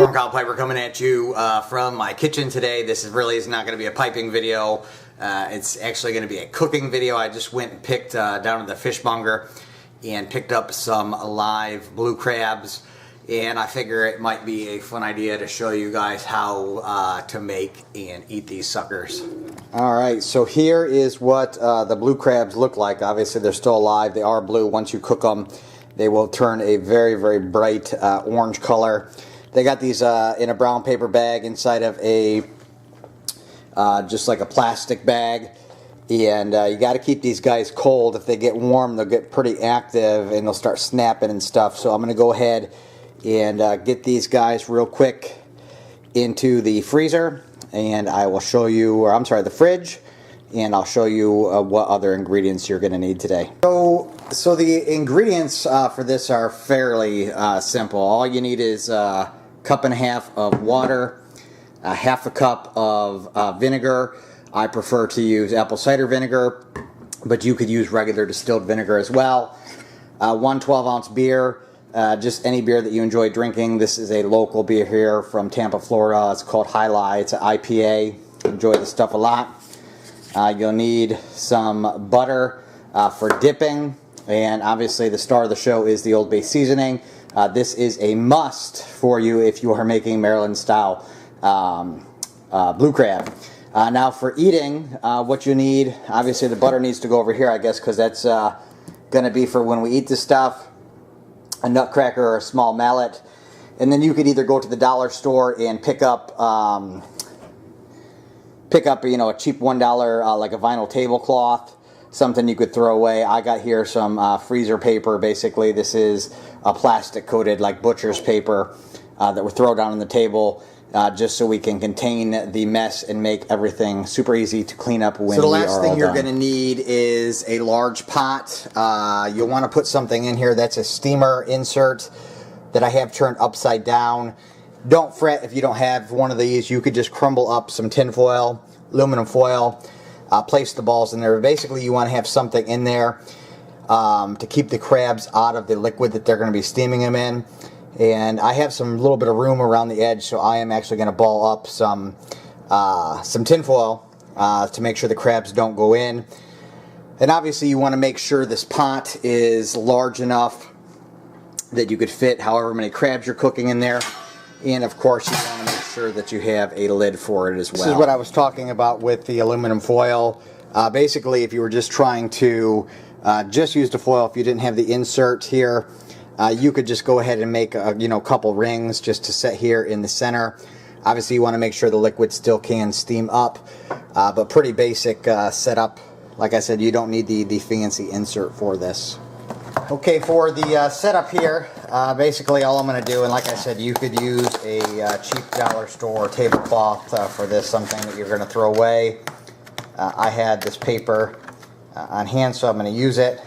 Corncob Piper coming at you from my kitchen today. This is not going to be a piping video. It's actually going to be a cooking video. I just went and picked down at the fishmonger and picked up some live blue crabs, and I figure it might be a fun idea to show you guys how to make and eat these suckers. Alright, so here is what the blue crabs look like. Obviously they're still alive. They are blue. Once you cook them, they will turn a very, very bright orange color. They got these in a brown paper bag inside of a just like a plastic bag, and you got to keep these guys cold. If they get warm, they'll get pretty active and they'll start snapping and stuff. So I'm going to go ahead and get these guys real quick into the freezer, and I will show you, or I'm sorry, the fridge, and I'll show you what other ingredients you're going to need today. So the ingredients for this are fairly simple. All you need is a cup and a half of water, a half a cup of vinegar. I prefer to use apple cider vinegar, but you could use regular distilled vinegar as well. 1 12-ounce beer, just any beer that you enjoy drinking. This is a local beer here from Tampa, Florida. It's called High Lie. It's an IPA. Enjoy this stuff a lot. You'll need some butter for dipping, and obviously the star of the show is the Old Bay seasoning. This is a must for you if you are making Maryland style blue crab. Now for eating, what you need, obviously the butter needs to go over here, I guess, because that's going to be for when we eat this stuff. A nutcracker or a small mallet, and then you could either go to the dollar store and pick up a cheap $1 like a vinyl tablecloth, something you could throw away. I got here some freezer paper. Basically this is a plastic coated like butcher's paper that we throw down on the table just so we can contain the mess and make everything super easy to clean up when we are all done. So the last thing you're going to need is a large pot. You'll want to put something in here. That's a steamer insert that I have turned upside down. Don't fret if you don't have one of these. You could just crumble up some tin foil, aluminum foil, place the balls in there. Basically you want to have something in there to keep the crabs out of the liquid that they're going to be steaming them in. And I have some little bit of room around the edge, so I am actually going to ball up some tin foil to make sure the crabs don't go in. And obviously you want to make sure this pot is large enough that you could fit however many crabs you're cooking in there. And of course you want to make sure that you have a lid for it as well. This is what I was talking about with the aluminum foil. Basically if you were just trying to just use the foil, if you didn't have the insert here, you could just go ahead and make a couple rings just to set here in the center. Obviously you want to make sure the liquid still can steam up, but pretty basic setup. Like I said, you don't need the fancy insert for this. Okay, for the setup here, basically all I'm going to do, and like I said, you could use a cheap dollar store tablecloth for this, something that you're going to throw away. I had this paper on hand, so I'm going to use it,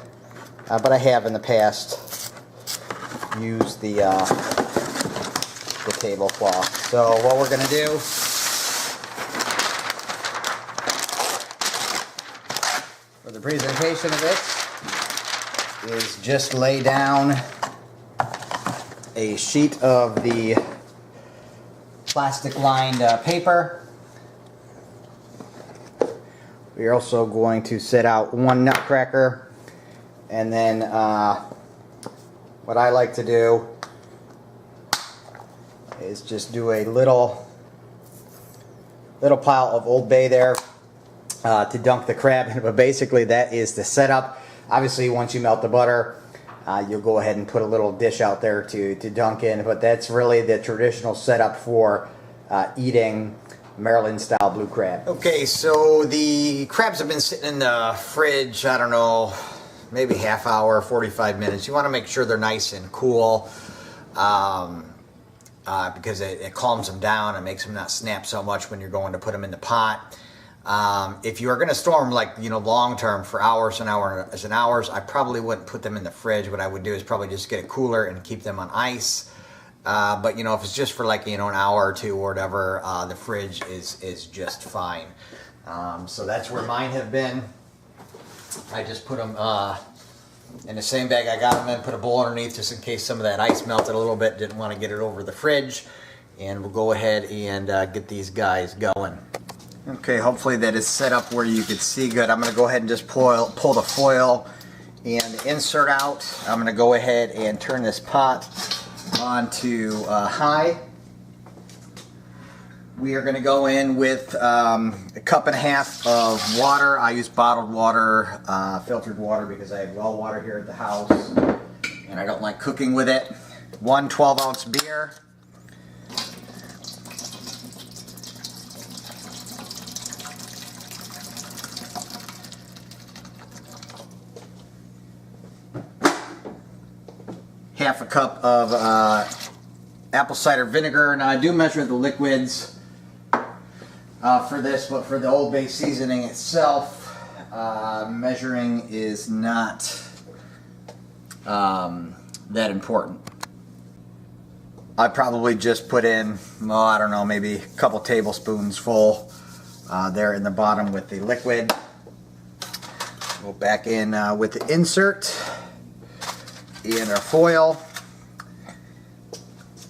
but I have in the past use the tablecloth. So what we're going to do for the presentation of this is just lay down a sheet of the plastic lined paper. We're also going to set out one nutcracker, and then what I like to do is just do a little pile of Old Bay there to dunk the crab in. But basically that is the setup. Obviously once you melt the butter, you'll go ahead and put a little dish out there to dunk in. But that's really the traditional setup for eating Maryland style blue crab. Okay, so the crabs have been sitting in the fridge, I don't know, maybe half hour, 45 minutes. You want to make sure they're nice and cool because it calms them down and makes them not snap so much when you're going to put them in the pot. If you are going to store them like, long term for hours and hours, I probably wouldn't put them in the fridge. What I would do is probably just get a cooler and keep them on ice. But if it's just for like, an hour or two or whatever, the fridge is just fine. So that's where mine have been. I just put them in the same bag I got them in, put a bowl underneath just in case some of that ice melted a little bit, didn't want to get it over the fridge. and we'll go ahead and get these guys going. Okay, hopefully that is set up where you can see good. I'm going to go ahead and just pull the foil and insert out. I'm going to go ahead and turn this pot onto high. We are going to go in with a cup and a half of water. I use bottled water, filtered water, because I have well water here at the house and I don't like cooking with it. 1 12-ounce beer. Half a cup of apple cider vinegar. Now I do measure the liquids for this, but for the Old Bay seasoning itself, measuring is not that important. I probably just put in, well, I don't know, maybe a couple tablespoons full there in the bottom with the liquid. Go back in with the insert and our foil.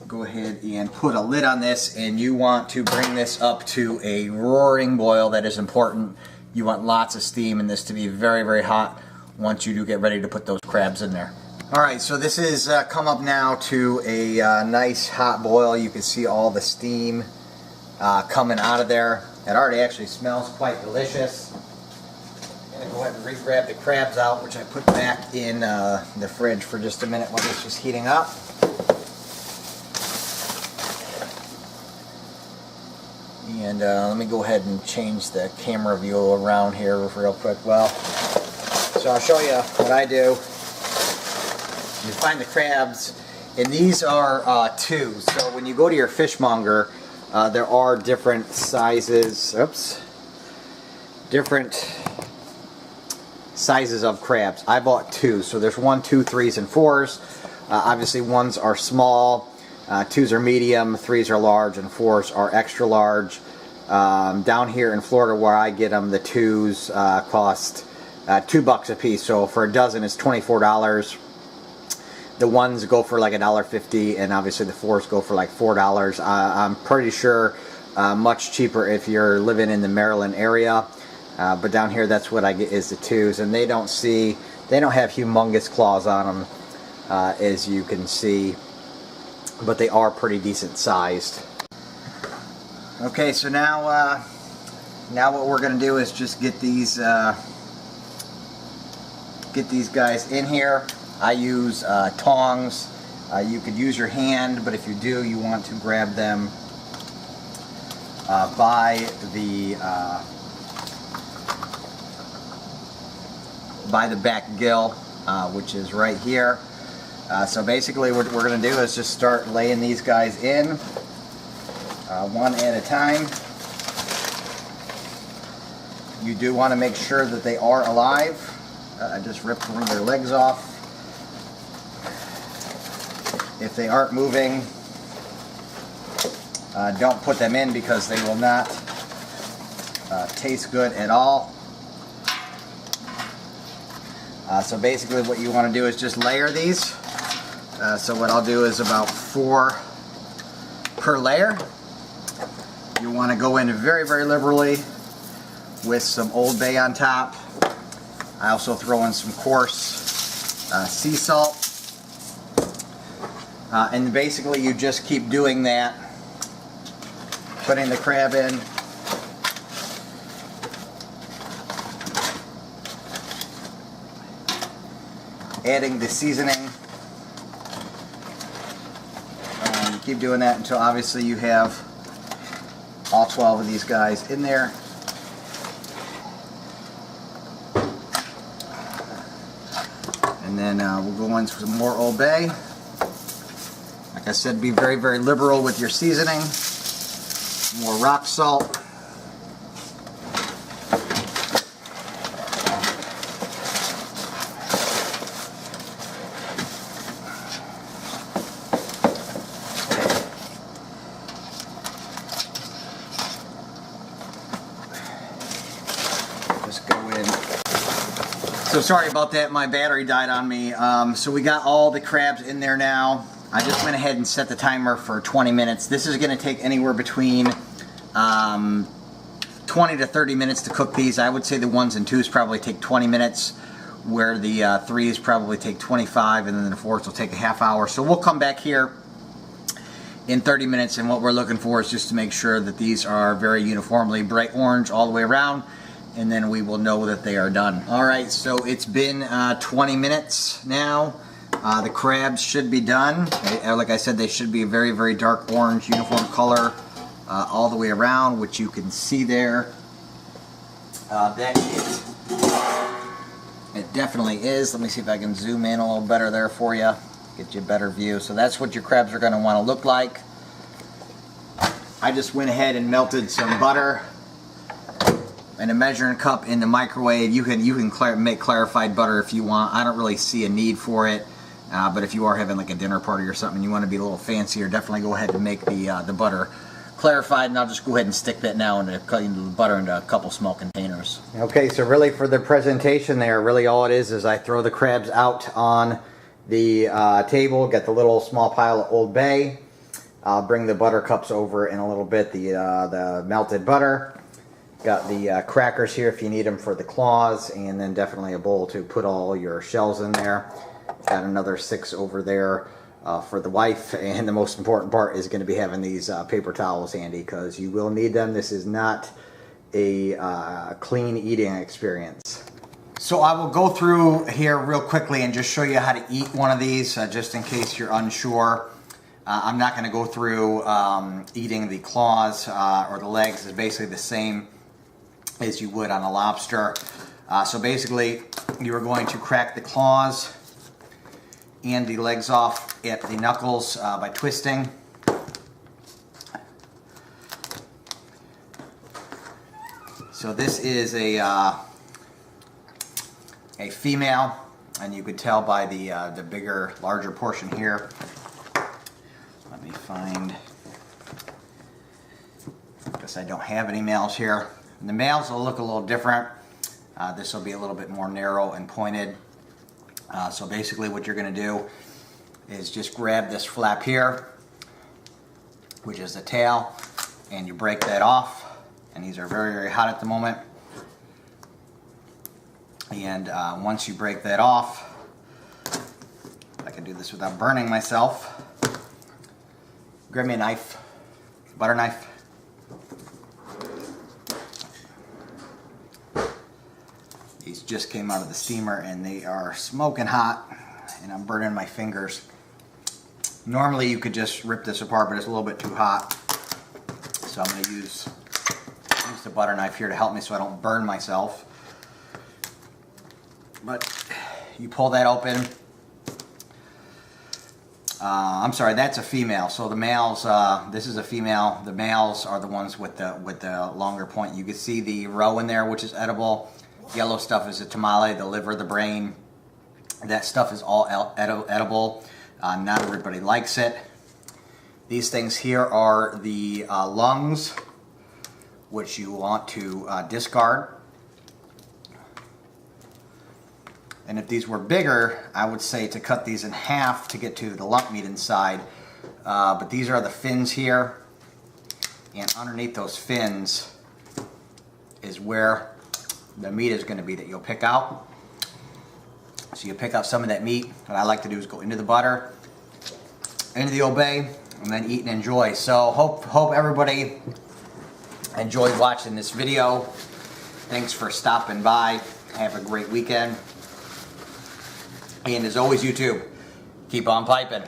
Go ahead and put a lid on this, and you want to bring this up to a roaring boil. That is important. You want lots of steam and this to be very, very hot once you do get ready to put those crabs in there. Alright, so this is come up now to a nice hot boil. You can see all the steam coming out of there. It already actually smells quite delicious. I'm going to go ahead and re-grab the crabs out, which I put back in the fridge for just a minute while this was heating up. And let me go ahead and change the camera view around here real quick. Well, so I'll show you what I do. You find the crabs, and these are twos. So when you go to your fishmonger, there are different sizes. Oops. Different sizes of crabs. I bought two. So there's 1, 2, 3s, and 4s. Obviously, 1s are small. 2s are medium, 3s are large, and 4s are extra large. Down here in Florida where I get them, the 2s cost $2 a piece. So for a dozen it's $24. The 1s go for like $1.50, and obviously the 4s go for like $4. I'm pretty sure much cheaper if you're living in the Maryland area. But down here that's what I get is the 2s, and they don't have humongous claws on them, as you can see. But they are pretty decent sized. Okay, so now what we're going to do is just get these guys in here. I use tongs. You could use your hand, but if you do, you want to grab them by the back gill, which is right here. So basically what we're going to do is just start laying these guys in one at a time. You do want to make sure that they are alive. I just ripped one of their legs off. If they aren't moving, don't put them in because they will not taste good at all. So basically what you want to do is just layer these. So what I'll do is about 4 per layer. You want to go in very, very liberally with some Old Bay on top. I also throw in some coarse sea salt. And basically you just keep doing that. Putting the crab in. Adding the seasoning. Keep doing that until obviously you have all 12 of these guys in there. And then we'll go into some more Old Bay. Like I said, be very, very liberal with your seasoning. More rock salt. Just go in. So sorry about that, my battery died on me. So we got all the crabs in there now. I just went ahead and set the timer for 20 minutes. This is going to take anywhere between 20 to 30 minutes to cook these. I would say the 1s and 2s probably take 20 minutes, where the 3s probably take 25, and then the 4s will take a half hour. So we'll come back here in 30 minutes, and what we're looking for is just to make sure that these are very uniformly bright orange all the way around, and then we will know that they are done. Alright, so it's been 20 minutes now. The crabs should be done. Like I said, they should be a very, very dark orange uniform color all the way around, which you can see there. It definitely is. Let me see if I can zoom in a little better there for you, get you a better view. So that's what your crabs are going to want to look like. I just went ahead and melted some butter in a measuring cup in the microwave. You can make clarified butter if you want. I don't really see a need for it, but if you are having like a dinner party or something, you want to be a little fancier, definitely go ahead and make the butter clarified, and I'll just go ahead and stick that now into the butter into a couple small containers. Okay, so really for the presentation there, really all it is I throw the crabs out on the table, get the little small pile of Old Bay, bring the butter cups over in a little bit, the melted butter, got the crackers here if you need them for the claws, and then definitely a bowl to put all your shells in there. Got another 6 over there for the wife, and the most important part is going to be having these paper towels handy, because you will need them. This is not a clean eating experience. So I will go through here real quickly and just show you how to eat one of these, just in case you're unsure. I'm not going to go through eating the claws or the legs. It's basically the same as you would on a lobster. So basically, you are going to crack the claws and the legs off at the knuckles by twisting. So this is a female, and you could tell by the bigger, larger portion here. Let me find, I guess I don't have any males here. And the males will look a little different. This will be a little bit more narrow and pointed. So basically what you're going to do is just grab this flap here, which is the tail, and you break that off. And these are very, very hot at the moment. And once you break that off, I can do this without burning myself. Grab me a knife, butter knife. These just came out of the steamer and they are smoking hot, and I'm burning my fingers. Normally you could just rip this apart, but it's a little bit too hot. So I'm going to use the butter knife here to help me so I don't burn myself. But you pull that open. I'm sorry, that's a female. So the males, this is a female. The males are the ones with the longer point. You can see the roe in there, which is edible. Yellow stuff is the tamale, the liver, the brain. That stuff is all edible. Not everybody likes it. These things here are the lungs, which you want to discard. And if these were bigger, I would say to cut these in half to get to the lump meat inside. But these are the fins here. And underneath those fins is where the meat is going to be that you'll pick out. So you pick out some of that meat. What I like to do is go into the butter, into the Old Bay, and then eat and enjoy. So hope everybody enjoyed watching this video. Thanks for stopping by. Have a great weekend. And as always, YouTube, keep on piping.